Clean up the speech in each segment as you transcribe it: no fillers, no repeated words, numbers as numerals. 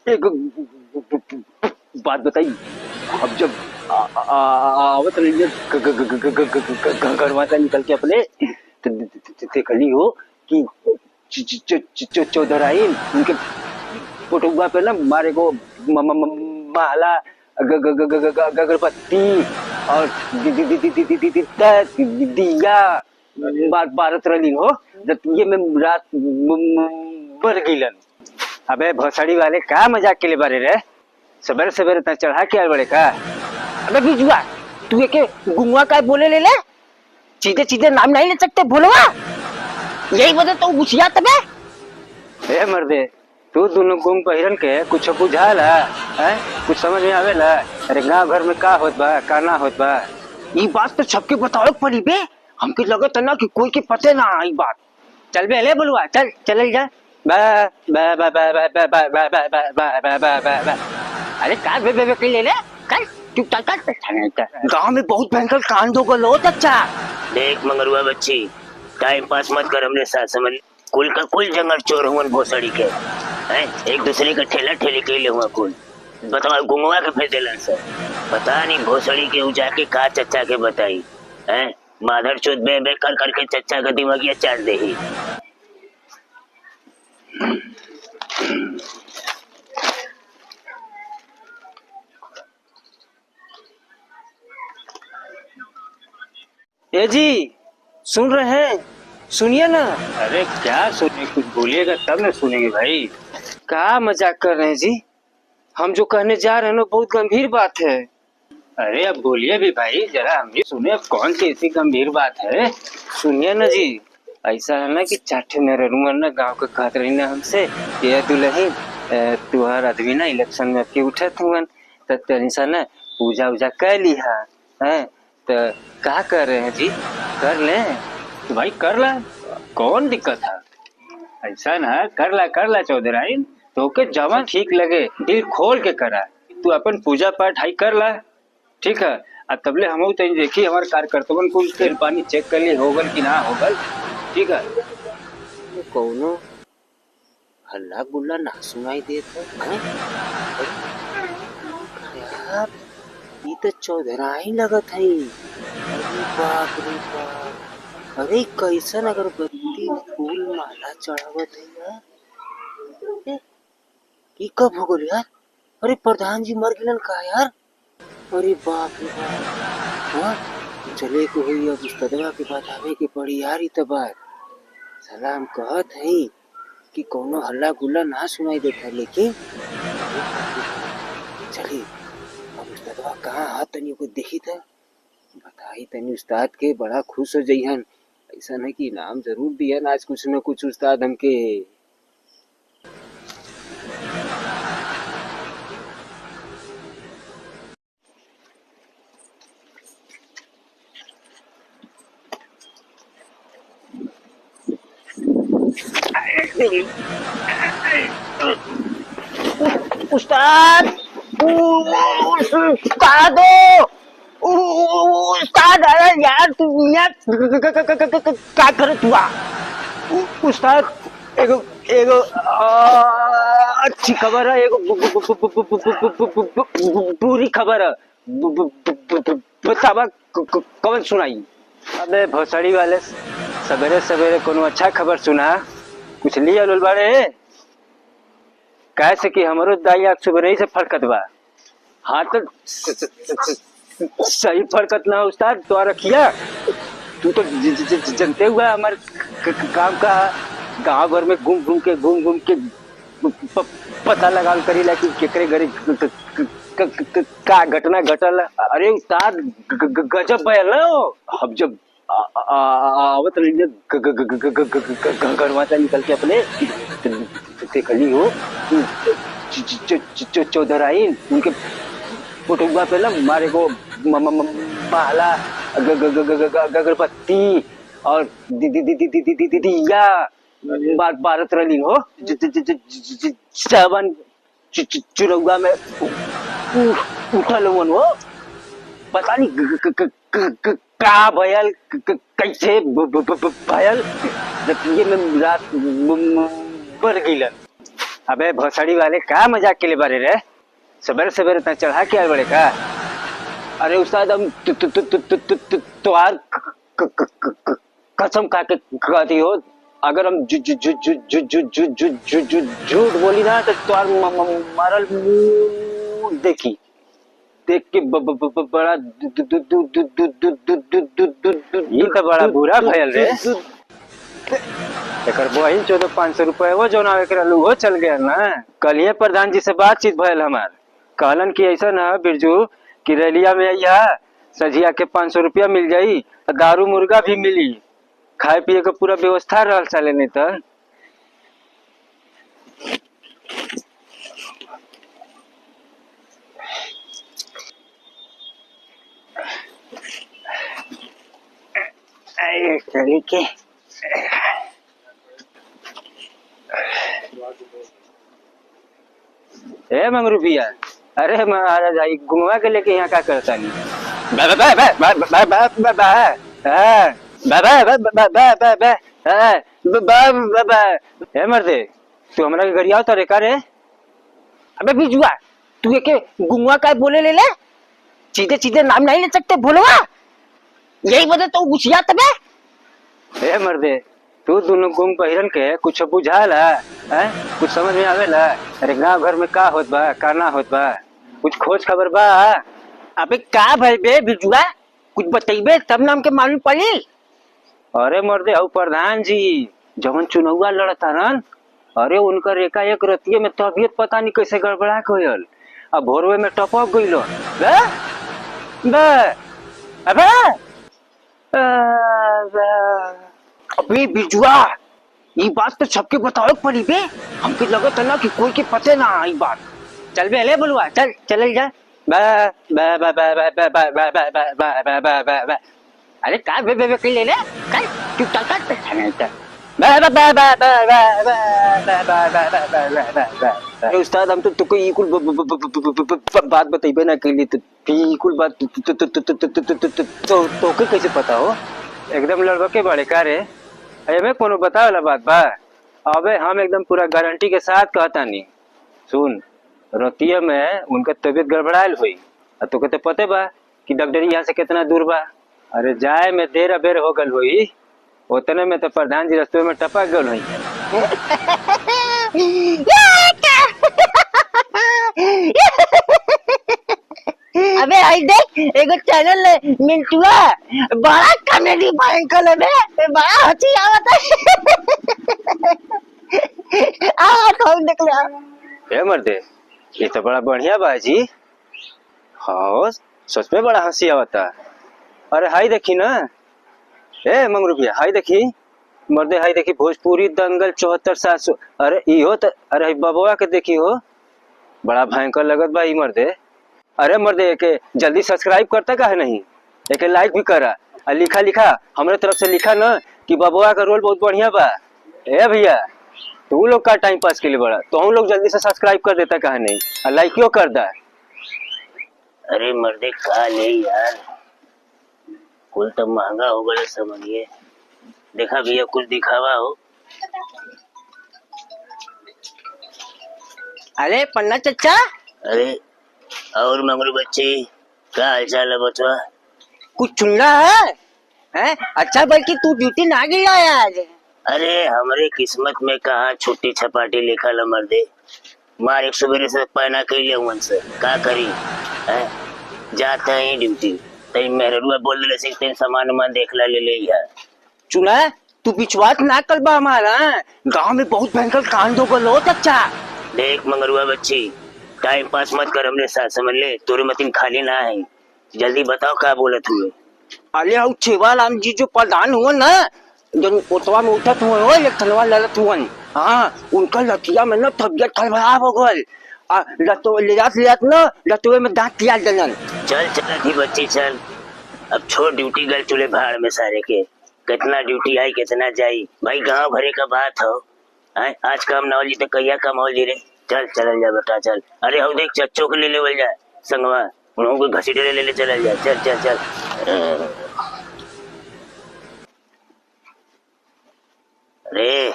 एक बात बताइए। अब जब आवत रही घरवा से निकल के अपने देखली हो कि चौधराई उनके फोटोग्रा पे ना मारे को माला अगरबत्ती और दिया बारत रही हो जब ये में रात बर गईलन। अबे भोसड़ी वाले का मजाक के लिए बारे रे, सवेरे सवेरे तक चढ़ा के आए बड़े का। अबे बिजुआ तू के गुंगा का बोले ले सीधे सीधे नाम नहीं ले सकते बोलवा, यही वजह तो गुस्सिया तबे। ए मर्दे तू दोनों गुम पहिरन के कुछ बुझाला है, कुछ समझ में आवेला। अरे गांव घर में का होत बा का ना होत बा ई बात तो सबके बताओ पड़ी बे। हमके लगत है ना कि कोई के पते ना आई बात। चल बे ले बोलवा चल चल जा बा बा बा बा बा बा बा बा बा बा बा बा। अरे का बे बे के ले ले कल तू चल गांव में बहुत भयंकर कांड हो गलो चाचा। देख मंगरुआ बच्ची टाइम पास मत कर हमने साथ समझ कुल का कुल जंगल चोर हुआ भोसड़ी के हैं, एक दूसरे का ठेला ठेली के लिए हुआ कुल बताओ गुंगवा के फेंक दिलन सर। पता नहीं भोसड़ी के उजा के का चच्चा के बताई हैं, माधर चोद बे बे कर करके चच्चा का दिमागिया चाट दे ही। ए जी सुन रहे हैं, सुनिए ना। अरे क्या सुनिए, कुछ बोलिएगा तब ना सुनेंगे भाई। क्या मजाक कर रहे हैं जी, हम जो कहने जा रहे हैं ना बहुत गंभीर बात है। अरे अब बोलिए भी भाई जरा हम भी सुने, अब कौन सी ऐसी गंभीर बात है सुनिए ना जी। ऐसा है ना कि चाटे मेरे रूमर ना गाँव के कहत रही ना हमसे ये दुल्हन तुहार आदमी ना इलेक्शन में के उठे थे तनी सा ना पूजा उजा कर ली है तो क्या कर रहे हैं जी, कर ले तो भाई कर ला, कौन दिक्कत है। ऐसा ना कर ला चौधराई, तो के जवान ठीक लगे दिल खोल के करा। तू अपन पूजा पाठ हाई कर ला ठीक है। अब तबले हम तो देखी हमारे कार्यकर्तावन को तेल पानी चेक कर लिए होगल कि ना होगल ठीक है। कौनो हल्ला गुल्ला ना सुनाई देता है यार, ये तो चौधराई लगत है। अरे बाप रे बाप, अरे कैसन अगरबत्ती फूल माला चढ़ावत है यार, ये कब हो गल यार। अरे प्रधान जी मर गिलन का यार, अरे बाप रे बाप। हाँ चले को हुई अब उस्तदवा के बाद आवे के पड़ी यार। ये तो बात सलाम कहत है कि कोनो हल्ला गुल्ला ना सुनाई देता, लेकिन चलिए अब उस्तादवा कहाँ हाथ तनी को देखी था बताई तनी उस्ताद के बड़ा खुश हो जइहन। ऐसा नहीं कि इनाम जरूर दिहन आज कुछ न कुछ उस्ताद हमके। उस्ताद उस्ताद उस्ताद अरे यार तू क्या करत हुआ उस्ताद। एगो एगो अच्छी खबर है, एगो पूरी खबर है बतावा कौन सुनाई। अबे भोसड़ी वाले सवेरे सवेरे कोनो अच्छा खबर सुना कुछ लिया लोल बाड़े कैसे कि हमारो दाई आँख सुबह से फरकत बा। हाँ तो सही फरकत ना उस्ताद तो रखिया। तू तो जनते हुआ हमारे काम का गांव भर में घूम घूम के पता लगा करी ला कि केकरे घरे का घटना घटल। अरे उस्ताद गजब बयाल हम जब आवत रही घरवा से निकल के अपने देखली हो चौधराई उनके फोटोग्रा पे ना मारे को माला अगरबत्ती और दिया बारत रही हो सावन चुरौगा में उठल हो। पता नहीं का भयल कैसे भयल जब ये में रात बर गईलन। अबे भोसड़ी वाले का मजाक के लिए बारे रे, सवेरे सवेरे इतना चढ़ा के आए बड़े का। अरे उस्ताद हम तुम्हार कसम खा के कहती हो, अगर हम झूठ बोली ना तो तुम्हार मारल मुंह देखी, देख के बड़ा ये तो बड़ा बुरा भयल रे। एकर बहिन 1400 रुपए वो जो ना एकरा लू हो चल गया ना। कल ही प्रधान जी से बातचीत भयल हमार, कहलन कि ऐसा ना बिरजू कि रैलिया में अइहा, सझिया के 500 रुपया मिल जाई, दारू मुर्गा भी मिली, खाए पिए का पूरा व्यवस्था रहल साले नहीं तो। चली के ए मंगरू भैया, अरे महाराज आई घुमा के लेके यहाँ क्या करता नहीं। मर्दे तू हमरा के गरिया उतारे का रे। अबे बिजुआ तू एक गुंगा का बोले ले सीधे सीधे नाम नहीं ले सकते बोलवा, यही वजह तो गुस्सिया तबे। ए मर्दे तू दोनों गुम पहिरन के कुछ बुझाला है, कुछ समझ में आवेला। अरे गांव घर में का होत बा का ना होत बा, कुछ खोज खबर बा। अबे का भइल बे बिजुआ, कुछ बतइबे तब नाम के मालूम पड़ी। अरे मर्दे हऊ प्रधान जी जवन चुनावा लड़ता रन, अरे उनका रेखा एक रतिये में तबियत पता नहीं कैसे गड़बड़ा गयल, अब भोरवे में टपक गइलो। अबे अबे बिजुआ ये बात तो सबके बताओ पड़ी बे, हमके लगत है ना कि कोई के पते ना आई बात। चल बे ले बोलवा, चल चल जा। अरे का बे बे के ले ले चल, तू चल चल उस्ताद हम तो तुको ये कुल बात बताइबे ना के लिए, तो ये कुल बात तो कैसे पता हो। एकदम लड़का के बड़े का रे, अरे कोनो बतावे वाला बात बा। अबे हम एकदम पूरा गारंटी के साथ कहता नहीं, सुन रतिया में उनका तबीयत गड़बड़ायल हुई, तो कहते पते बा कि डॉक्टरी यहाँ से कितना दूर बा। अरे जाए में देर अबेर हो गल हुई, उतने में तो प्रधान जी रस्तों में टपक गल हुई। अबे आई देख एगो चैनल मिंटुआ बड़ा कॉमेडी भयंकर है बे, बड़ा हंसी आवत है। आ कौन देख ले ए मर्दे ये तो बड़ा बढ़िया बाजी, हाँ सच में बड़ा हंसी आवता। अरे हाई देखी ना ए मंगरू भैया, हाई देखी मर्दे, हाई देखी भोजपुरी दंगल 74-700। अरे इहो तो, अरे बबुआ के देखी हो बड़ा भयंकर लगत बा ई मर्दे। अरे मर्दे के जल्दी सब्सक्राइब करता का है नहीं, एक लाइक भी करा और लिखा लिखा हमारे तरफ से लिखा ना कि बबुआ का रोल बहुत बढ़िया बा। ए भैया तू लोग का टाइम पास के लिए बड़ा, तो हम लोग जल्दी से सब्सक्राइब कर देता का है नहीं और लाइक क्यों कर दा। अरे मर्दे खा ले यार, कुल तो महंगा हो गया समझिए। देखा भैया कुछ दिखावा हो। अरे पन्ना चचा। अरे और मंगरू बच्चे क्या हाल चाल है बचवा? कुछ चुनना है? अच्छा बल्कि तू ड्यूटी ना गया आज। अरे हमारे किस्मत में कहाँ छुट्टी छपाटी लिखा ल मर्दे, मार एक सुबह से पहना के लिए मन से का करी है, जाते हैं ड्यूटी तेरी मेहरुआ बोल रहे से तेरे सामान मान देख ला ले यार। चुना तू विश्वास ना कर बा हमारा, गांव में बहुत भयंकर कांड हो गलो अच्छा। देख मंगरुआ बच्ची टाइम पास मत कर हमरे साथ, समझ ले तोरे मतीन खाली ना है, जल्दी बताओ क्या बोलत हुए। अरे आओ छेवालाल जी जो प्रधान हुआ ना, जन कोटवा में उठत हुए हो एक थनवा ललत हुआ, हाँ उनका लठिया में ना तबियत खराब हो गई, लेत ना लतुए में दांत तियाल दलन। चल चल थी बच्ची चल, अब छोड़ ड्यूटी गल चूल्हे भाड़ में सारे के, कितना ड्यूटी आई कितना जाई भाई, गांव भरे का बात हो। आज काम ना हो जी तो कहिया काम हो जी रे, चल चल जा बेटा चल। अरे हम देख चच्चों के ले लेवल जाए संगवा, उन्होंने घसीटे ले चल जाए, चल चल चल। अरे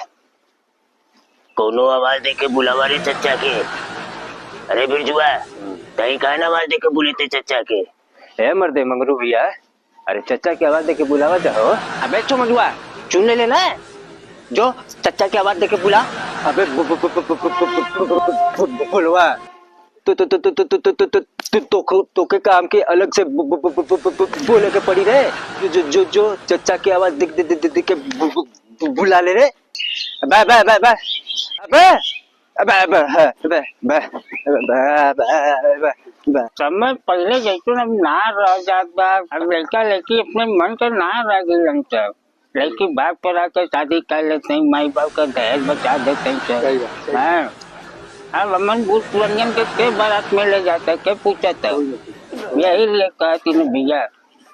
कोनो आवाज दे के बुलावा रे चचा के। अरे बिरजुआ तई का ना आवाज दे के बुलेते चचा के। ए मर्दे मंगरू भैया, अरे चचा की आवाज दे के बुलावा चाहो। अबे चो मंगुआ चुन ले लेना है जो चचा की आवाज दे के बुला। अबे बुलवा तो के काम के अलग से बोले के पड़ी रे। जो जो जो चचा की आवाज दे के बुला ले रे। बे बे बे बे अबे अबे अबे अबे अबे अबे समय पहले जैसे अब ना रह जात बा। अब लड़का लड़की अपने मन के ना रह गई सब। लड़की बाप पर आकर शादी कर लेते हैं, माई बाप का दहेज बचा देते हैं सब। हाँ अब अमन भूत पुरनियन के बारात में ले जाता है, के पूछता है। यही लिए कहा तीन भैया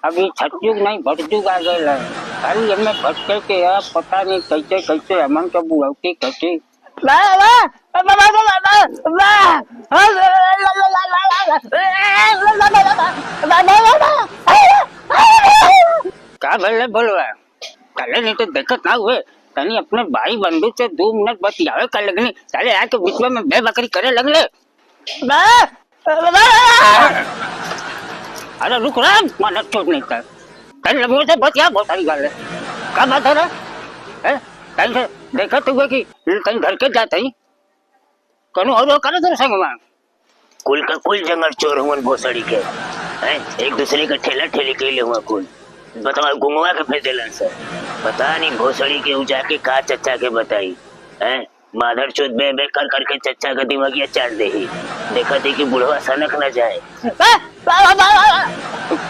अभी छटजुग नहीं भटजुग आ गए। खाली हमें भटके के अब पता नहीं कैसे कैसे अमन का बुढ़ौती कैसे। क्या भले बोलवा कल नहीं तो दिक्कत ना हुए तनी अपने भाई बंधु से 2 मिनट बतियावे कर लगनी। चले आके बीच में बे बकरी करे लगले। अरे रुक रहा माना चोट नहीं कर कल लगो से बतिया बहुत सारी गल है। क्या बात है रे कहीं से देखा तू कि कहीं घर के जाते ही कनु और करे तो संग में कुल का कुल जंगल चोर हुन भोसड़ी के हैं। एक दूसरे का ठेला ठेली के लिए हुआ कुल बताओ गुंगवा के फेंक देलन सर। पता नहीं भोसड़ी के उजा के का चचा के बताई हैं। माधर चोद बे बे कर करके चचा का दिमागिया चाट दे ही। देखा थी कि बुढ़वा सनक न जाए।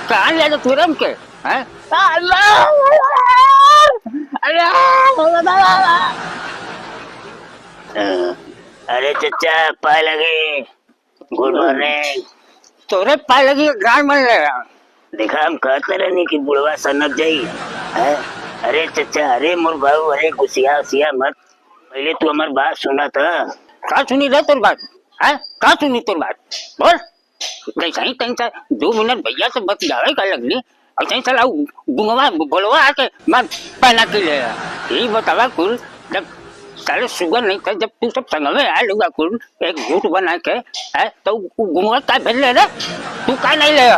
कहाँ ले तुरंत के हैं। अरे चचा पाए लगे। Good morning. तोरे पाए लगी गाय मन ले देखा हम कहते रहनी कि बुढ़वा सनक जाई है। अरे चचा अरे मोर बाबू अरे गुसिया उसिया मत। पहले तू हमार बात सुना था। का सुनी रे तोर बात है। का सुनी तोर बात बोल। कैसा ही कहीं से 2 मिनट भैया से बतियावे कर लगली और कहीं चला गुंगवा बोलवा आके मैं पहला के ले यही बतावा कुल। जब साले सुगर नहीं था जब तू सब संग में आया लुगा कुल एक झूठ बना के है तो गुंगवा का भेज ले रे तू का नहीं ले।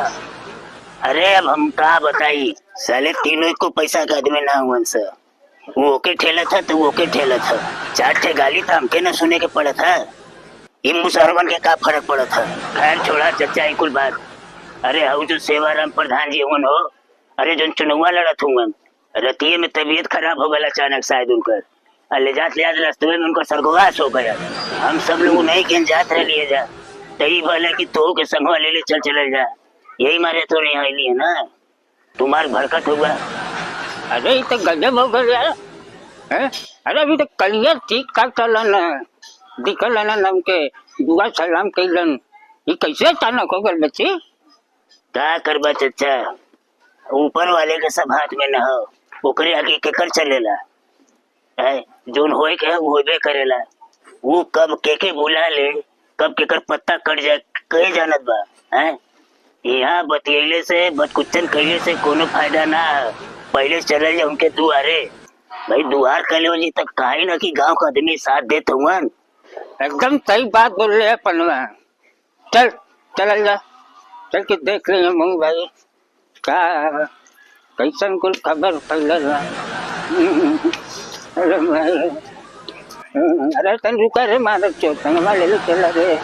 अरे अब हम का बताई साले तीनों को पैसा का आदमी ना हुआ सर। वो के ठेला था तो वो के ठेला था 4 ठे गाली था हमके ना सुने के पड़ा था। इन मुसलमान के का फर्क पड़ा था। खैर छोड़ा चचा कुल बात। अरे हाउ जो सेवाराम प्रधान जी हुन हो। अरे जो चुनाव लड़त हुआ रतिये में तबीयत खराब हो गया अचानक शायद उनकर ले जाते रास्ते में उनका स्वर्गवास हो गया। हम सब लोग नहीं के जात रह लिए जा तही बोला कि तो के संगवा ले ले चल जा। यही मारे तो नहीं आईली है ना तुम्हार भरकत हुआ। अरे तो गजब हो गया है। अरे अभी तो कलिया ठीक ठाक चलन दिखल ना नम के दुआ सलाम कैलन ये कैसे अचानक हो गल बच्चे। क्या करबा चचा ऊपर वाले के सब हाथ में न हो। ओकरे आगे केकर चलेला है जोन होए के होबे करेला। वो कब के बुला ले कब केकर पत्ता कट जाए कहे जानत बा है। यहाँ बतियले से बदकुच्चन कैले से कोनो फायदा ना। पहले चले जाए उनके दुआरे भाई दुआर कले तक काहे ना कि गांव का आदमी साथ देते हुआ। एकदम सही बात बोल रहे हैं पनवा। चल चल जा चल के देख रहे हैं मुंह भाई का कैसन कुल खबर फैलल। अरे तन रुका रे मारत चो संगवा ले चला रे।